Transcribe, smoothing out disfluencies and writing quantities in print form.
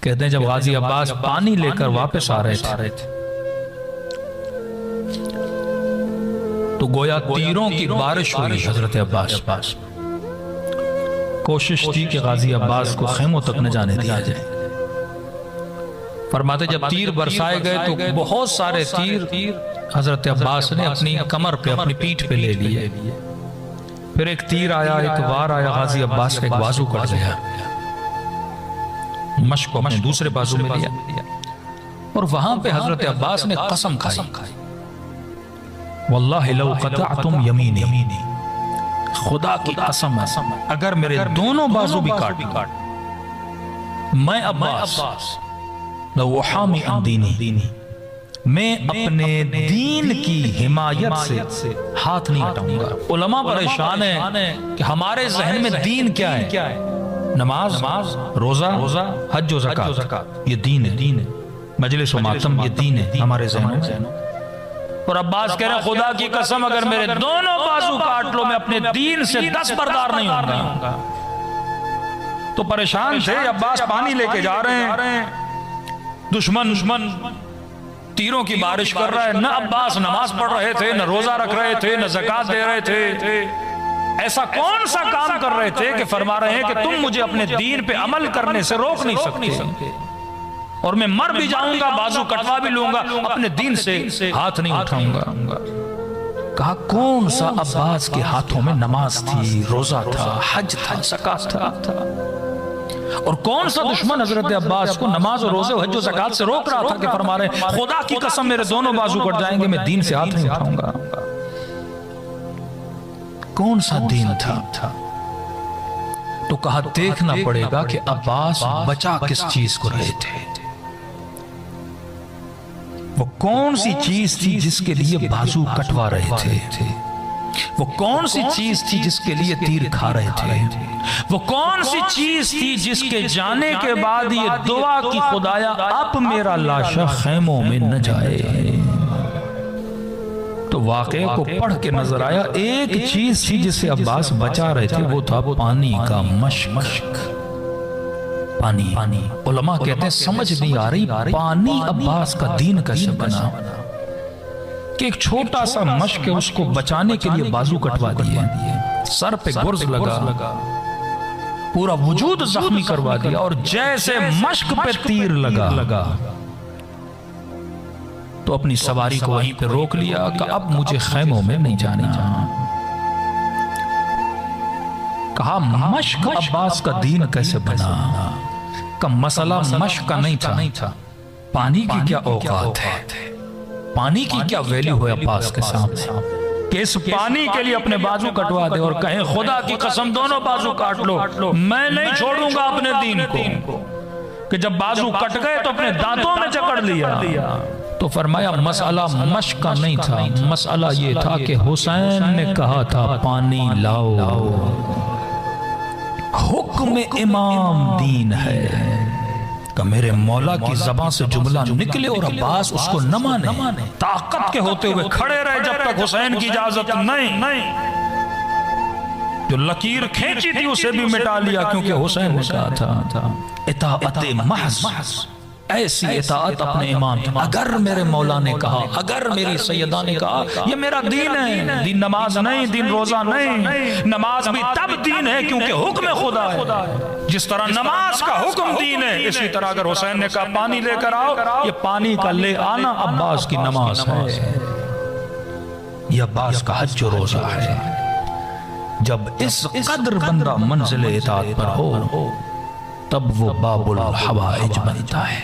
कहते हैं जब गाजी अब्बास पानी लेकर वापस आ रहे थे तो गोया तीरों की बारिश हुई हजरत अब्बास पास। कोशिश की कि गाजी अब्बास को खेमों तक न जाने दिया जाए। फरमाते जब तीर बरसाए गए तो बहुत सारे तीर हजरत अब्बास ने अपनी कमर पे, अपनी पीठ पे ले लिए। फिर एक तीर आया, एक वार आया, गाजी अब्बास का एक बाजू कट गया। मश्क को अपने दूसरे बाजू में लिया और वहां पे हजरत अब्बास ने कसम खाई, वल्लाहि लौ क़तअतुम यमीनी, खुदा की कसम है अगर मेरे दोनों बाजू भी काट, मैं अब्बास लौहामी अन दीनी, मैं अपने दीन की हिमायत से हाथ नहीं हटाऊंगा। उलमा परेशान है कि हमारे जहन में दीन क्या है? नमाज, रोजा, हज, ज़कात, ये दीन है। मजलिस व मातम, ये दीन है हमारे जहनों में। और अब्बास कह रहे हैं खुदा की कसम अगर मेरे दोनों बाजू काट लो मैं अपने दीन से दस्तबरदार नहीं होगा। तो परेशान थे अब्बास, पानी लेके जा रहे हैं, दुश्मन तीरों की बारिश कर रहा है। न अब्बास नमाज पढ़ रहे थे, न रोजा रख रहे थे, न ज़कात दे रहे थे। ऐसा कौन सा काम कर रहे थे कि फरमा रहे हैं कि तुम मुझे अपने दीन पे अमल करने से रोक नहीं सकते, और मैं मर भी जाऊंगा, बाजू कटवा भी लूंगा, अपने दीन से हाथ नहीं उठाऊंगा। कहा कौन सा अब्बास के हाथों में नमाज थी, रोजा था, हज था, ज़कात था, और कौन सा दुश्मन हजरत अब्बास को नमाज और रोजे, हज और ज़कात से रोक रहा था कि फरमा रहे खुदा की कसम मेरे दोनों बाजू कट जाएंगे, मैं दीन से हाथ नहीं उठाऊंगा। कौन सा दीन था? तो कहा देखना पड़ेगा कि अब्बास बचा किस चीज को रहे थे, वो कौन सी चीज थी जिसके लिए बाजू कटवा रहे थे, वो कौन सी चीज थी जिसके लिए तीर खा रहे थे, वो कौन सी चीज थी जिसके जाने के बाद ये दुआ की खुदाया अब मेरा लाशा खैमों में न जाए। तो वाक़े को पढ़ के नजर आया एक चीज थी जिसे अब्बास बचा रहे थे, वो था पानी का मश्क। पानी उलमा कहते हैं समझ नहीं आ रही पानी अब्बास का दीन कैसे बना कि एक छोटा सा मश्क है उसको बचाने के लिए बाजू कटवा दिए, सर पे गुर्ज लगा, पूरा वजूद जख्मी करवा दिया, और जैसे मश्क पे तीर लगा तो अपनी सवारी को वहीं पे रोक लिया कि अब मुझे खैमों में नहीं जाना। कहा मश्क अब्बास का दीन कैसे बना? का मसला मश्क का नहीं था, पानी की क्या औकात है, पानी की क्या वैल्यू है अब्बास के सामने कि इस पानी के लिए अपने बाजू कटवा दे और कहे खुदा की कसम दोनों बाजू काट लो, मैं नहीं छोड़ूंगा अपने दीन को। कि जब बाजू कट गए तो अपने दांतों में जकड़ लिया। तो फरमाया मसला मश्क का नहीं था, मसला ये था कि हुसैन ने कहा था पानी लाओ, हुक्म इमाम दीन है कि मेरे मौला की ज़बान से जुमला निकले और अब्बास उसको न माने, ताकत के होते हुए खड़े रहे जब तक हुसैन की इजाजत नहीं। जो लकीर खींची थी उसे भी मिटा लिया, क्योंकि हुसैन ने कहा था इताअत महज़, ऐसी इताअत अपने इमाम। अगर मेरे मौला ने कहा, अगर मेरी सैयदा ने कहा ये मेरा दीन है, दीन नमाज नहीं, दीन रोजा नहीं, नमाज भी तब दीन है क्योंकि हुक्म खुदा है। जिस तरह नमाज का हुक्म दीन है, इसी तरह अगर हुसैन ने कहा पानी लेकर आओ, ये पानी का ले आना अब्बास की नमाज है, ये अब्बास का हज रोजा है। जब इस कदर बंदा मंजिल इताअत पर हो तब वो बाबुल हवाइज बनता है।